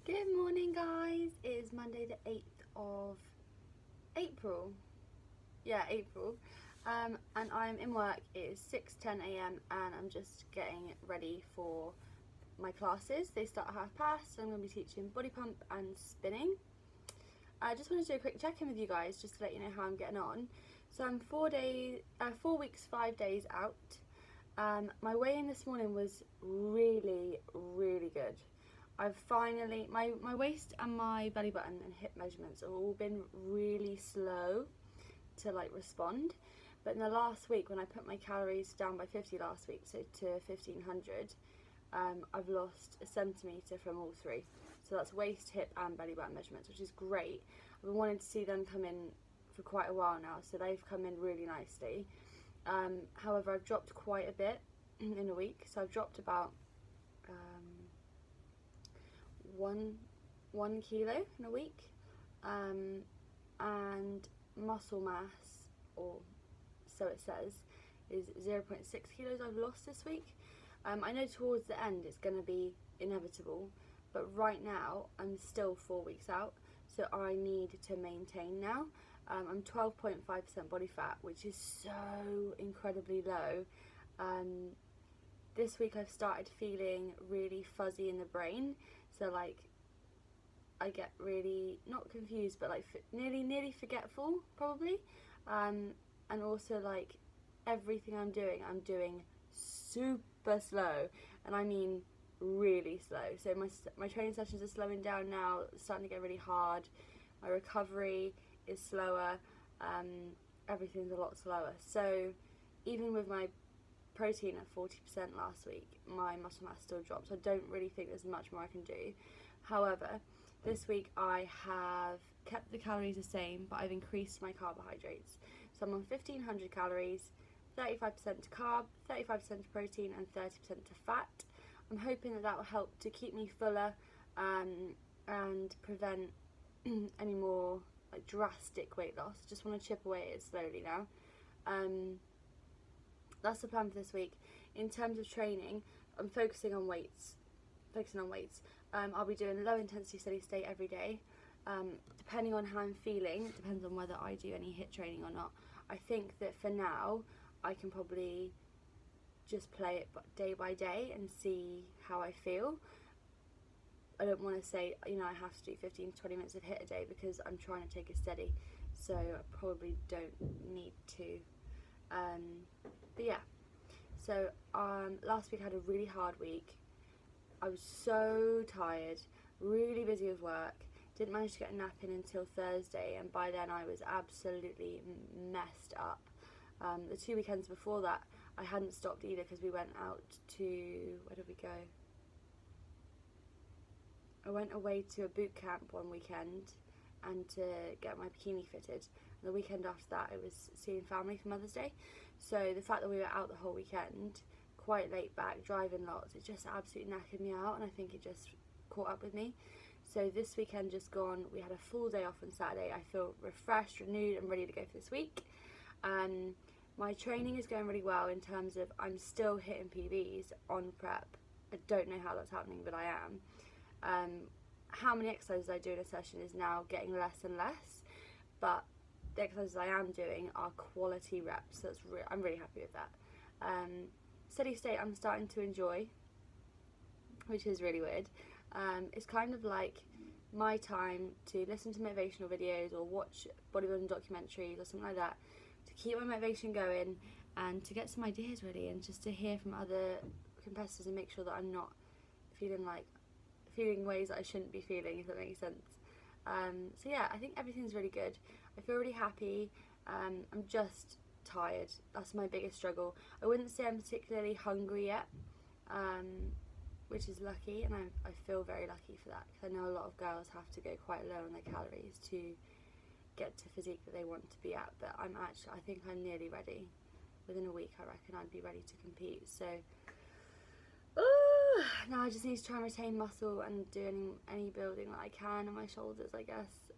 Good morning, guys. It is Monday the 8th of April. Yeah, April. And I'm in work. It is 6:10 a.m. and I'm just getting ready for my classes. They start at 1:30, so I'm going to be teaching body pump and spinning. I just wanted to do a quick check-in with you guys just to let you know how I'm getting on. So I'm 4 weeks, 5 days out. My weigh-in this morning was really good. I've finally, my waist and my belly button and hip measurements have all been really slow to like respond, but in the last week when I put my calories down by 50 last week, so to 1500, I've lost a centimetre from all three. So that's waist, hip and belly button measurements, which is great. I've been wanting to see them come in for quite a while now, so they've come in really nicely. However, I've dropped quite a bit in a week, so I've dropped about 1 kilo in a week, and muscle mass, or so it says, is 0.6 kilos I've lost this week. I know towards the end it's going to be inevitable, but right now I'm still 4 weeks out, so I need to maintain now. I'm 12.5% body fat, which is so incredibly low. This week I've started feeling really fuzzy in the brain, so like I get really, not confused, but like nearly forgetful probably, and also like everything I'm doing super slow, and I mean really slow. So my training sessions are slowing down now, it's starting to get really hard. My recovery is slower, everything's a lot slower. So even with my protein at 40% last week, my muscle mass still dropped, so I don't really think there's much more I can do. However, this week I have kept the calories the same, but I've increased my carbohydrates. So I'm on 1500 calories, 35% to carb, 35% to protein and 30% to fat. I'm hoping that will help to keep me fuller and prevent any more like drastic weight loss. Just want to chip away at it slowly now. That's the plan for this week. In terms of training, I'm focusing on weights. I'll be doing low intensity steady state every day. Depending on how I'm feeling, it depends on whether I do any HIIT training or not. I think that for now, I can probably just play it day by day and see how I feel. I don't want to say, you know, I have to do 15 to 20 minutes of HIIT a day because I'm trying to take it steady. So I probably don't need to. But yeah, so last week I had a really hard week. I was so tired, really busy with work, didn't manage to get a nap in until Thursday, and by then I was absolutely messed up. The 2 weekends before that I hadn't stopped either because we went out to, where did we go? I went away to a boot camp one weekend and to get my bikini fitted. And the weekend after that, I was seeing family for Mother's Day. So the fact that we were out the whole weekend, quite late back, driving lots, it just absolutely knackered me out, and I think it just caught up with me. So this weekend just gone, we had a full day off on Saturday. I feel refreshed, renewed, and ready to go for this week. My training is going really well in terms of I'm still hitting PBs on prep. I don't know how that's happening, but I am. How many exercises I do in a session is now getting less and less, but the exercises I am doing are quality reps, so I'm really happy with that. Steady state I'm starting to enjoy, which is really weird. It's kind of like my time to listen to motivational videos or watch bodybuilding documentaries or something like that to keep my motivation going and to get some ideas really, and just to hear from other competitors and make sure that I'm not feeling ways that I shouldn't be feeling, if that makes sense. So yeah, I think everything's really good. I feel really happy. I'm just tired. That's my biggest struggle. I wouldn't say I'm particularly hungry yet, which is lucky, and I feel very lucky for that, because I know a lot of girls have to go quite low on their calories to get to physique that they want to be at, but I think I'm nearly ready. Within a week I reckon I'd be ready to compete. So now I just need to try and retain muscle and do any building that I can on my shoulders, I guess.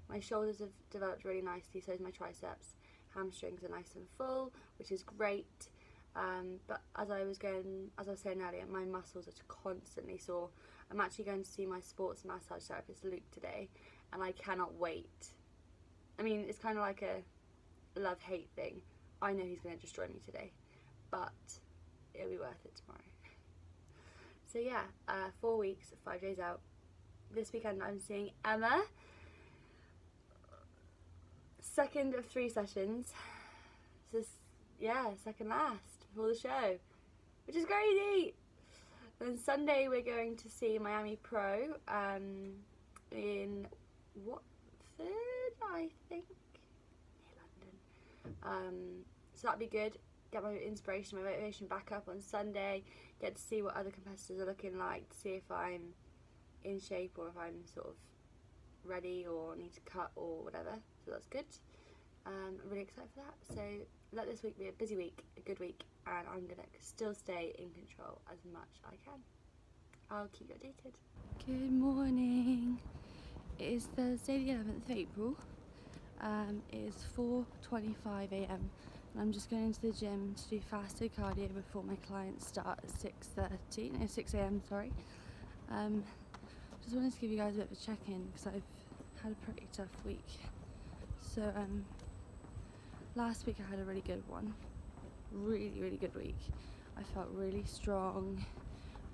My shoulders have developed really nicely, so is my triceps. Hamstrings are nice and full, which is great. But as I was saying earlier, my muscles are constantly sore. I'm actually going to see my sports massage therapist Luke today, and I cannot wait. I mean, it's kind of like a love-hate thing. I know he's going to destroy me today, but it'll be worth it tomorrow. So yeah, 4 weeks, 5 days out. This weekend I'm seeing Emma. Second of 3 sessions. This, yeah, second last before the show, which is crazy. Then Sunday we're going to see Miami Pro in Watford, I think, near London. So that'll be good. Get my inspiration, my motivation back up on Sunday. Get to see what other competitors are looking like, to see if I'm in shape or if I'm sort of ready or need to cut or whatever. So that's good. I'm really excited for that. So let this week be a busy week, a good week, and I'm gonna still stay in control as much as I can. I'll keep you updated. Good morning. It is Thursday the 11th of April. It is 4:25 AM and I'm just going into the gym to do fasted cardio before my clients start at 6 AM, sorry. Just wanted to give you guys a bit of a check-in because I've had a pretty tough week. So last week I had a really good one, really good week. I felt really strong,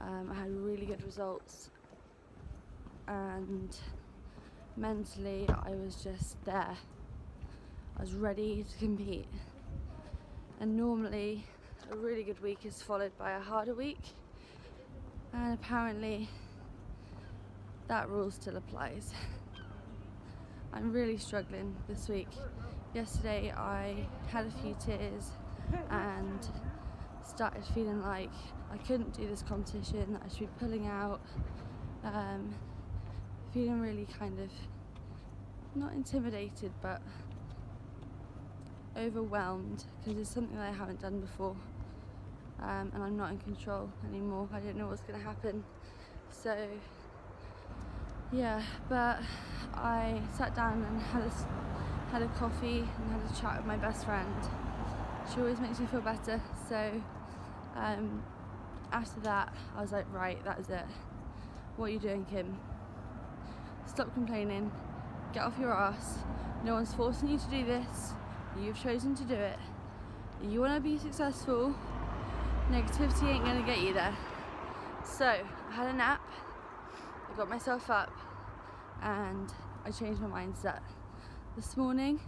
I had really good results, and mentally I was just there. I was ready to compete. And normally a really good week is followed by a harder week, and apparently that rule still applies. I'm really struggling this week. Yesterday I had a few tears and started feeling like I couldn't do this competition, that I should be pulling out, feeling really kind of, not intimidated, but overwhelmed because it's something that I haven't done before, and I'm not in control anymore. I don't know what's going to happen. So yeah, but I sat down and had a coffee and had a chat with my best friend. She always makes me feel better. So after that I was like, right, that is it. What are you doing, Kim? Stop complaining, get off your ass. No one's forcing you to do this. You've chosen to do it. You want to be successful. Negativity ain't going to get you there. So I had a nap, I got myself up, and I changed my mindset. This morning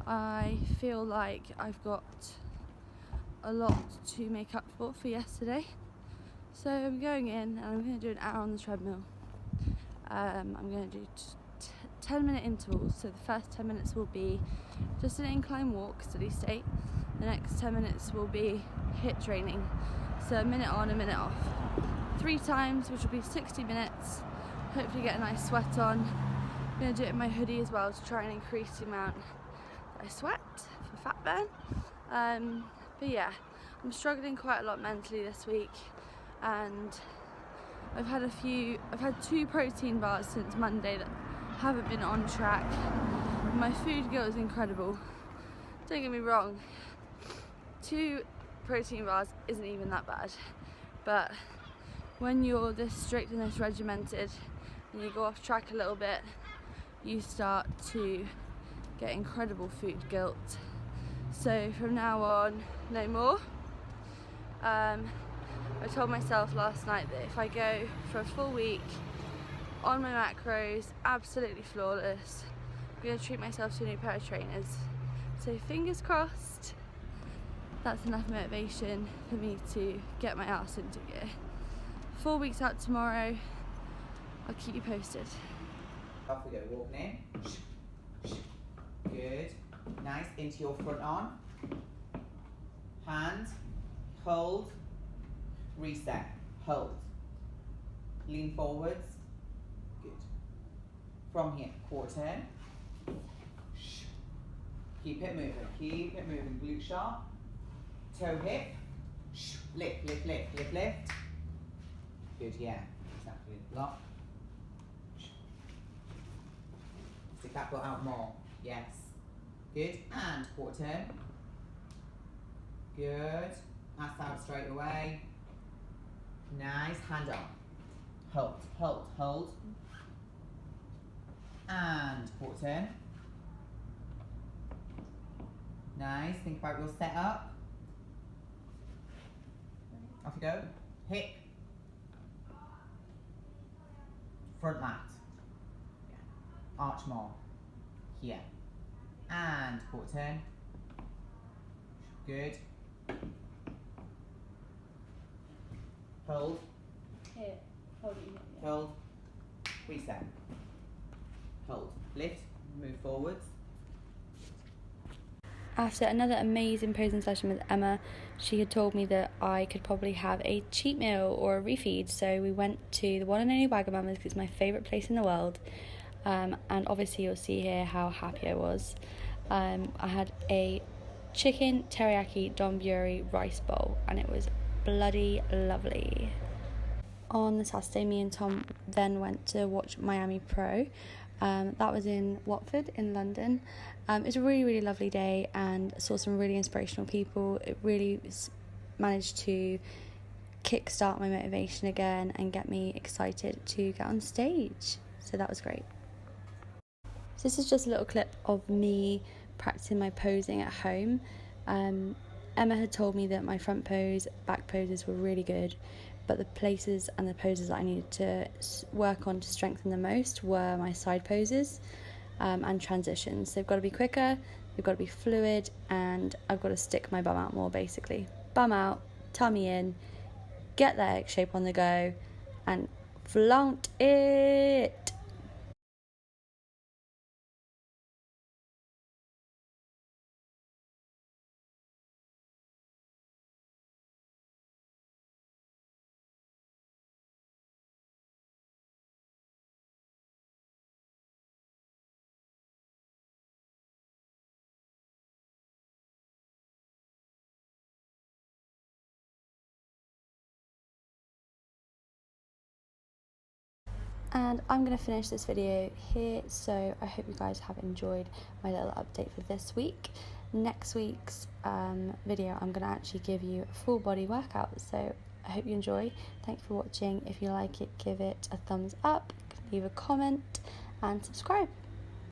I feel like I've got a lot to make up for yesterday. So I'm going in and I'm going to do an hour on the treadmill. I'm going to do 10-minute intervals. So the first 10 minutes will be just an incline walk, steady state. The next 10 minutes will be HIIT training. So a minute on, a minute off. 3 times, which will be 60 minutes. Hopefully get a nice sweat on. I'm going to do it in my hoodie as well to try and increase the amount that I sweat for fat burn. But yeah, I'm struggling quite a lot mentally this week, and I've had 2 protein bars since Monday that haven't been on track. My food guilt is incredible. Don't get me wrong, 2 protein bars isn't even that bad, but when you're this strict and this regimented and you go off track a little bit, you start to get incredible food guilt. So from now on, no more. I told myself last night that if I go for a full week on my macros, absolutely flawless, I'm going to treat myself to a new pair of trainers. So fingers crossed, that's enough motivation for me to get my ass into gear. 4 weeks out tomorrow, I'll keep you posted. Off we go, walking in. Good. Nice, into your front arm. Hand, hold, reset, hold. Lean forwards. Good. From here, quarter turn. Keep it moving, glute sharp. Toe hip. Lift, lift, lift, lift, lift. Good, yeah, exactly. Lock. Stick that butt out more, yes. Good, and quarter turn. Good, pass out straight away. Nice, hand on. hold, hold, hold. And quarter turn. Nice, think about your setup. Off you go. Hip. Front lat. Arch more. Here. And quarter turn. Good. Hold. Here. Hold it. Hold. Reset. Hold. Lift. Move forwards. After another amazing posing session with Emma, she had told me that I could probably have a cheat meal or a refeed. So we went to the one and only Wagamama's because it's my favourite place in the world. And obviously you'll see here how happy I was. I had a chicken teriyaki donburi rice bowl and it was bloody lovely. On the Saturday, me and Tom then went to watch Miami Pro. That was in Watford in London. It was a really, really lovely day and saw some really inspirational people. It really managed to kickstart my motivation again and get me excited to get on stage. So that was great. So this is just a little clip of me practicing my posing at home. Emma had told me that my front pose, back poses were really good, but the places and the poses that I needed to work on to strengthen the most were my side poses and transitions. They've got to be quicker, they've got to be fluid, and I've got to stick my bum out more basically. Bum out, tummy in, get that X shape on the go, and flaunt it! And I'm going to finish this video here, so I hope you guys have enjoyed my little update for this week. Next week's video I'm going to actually give you a full body workout, so I hope you enjoy. Thank you for watching. If you like it, give it a thumbs up, leave a comment and subscribe.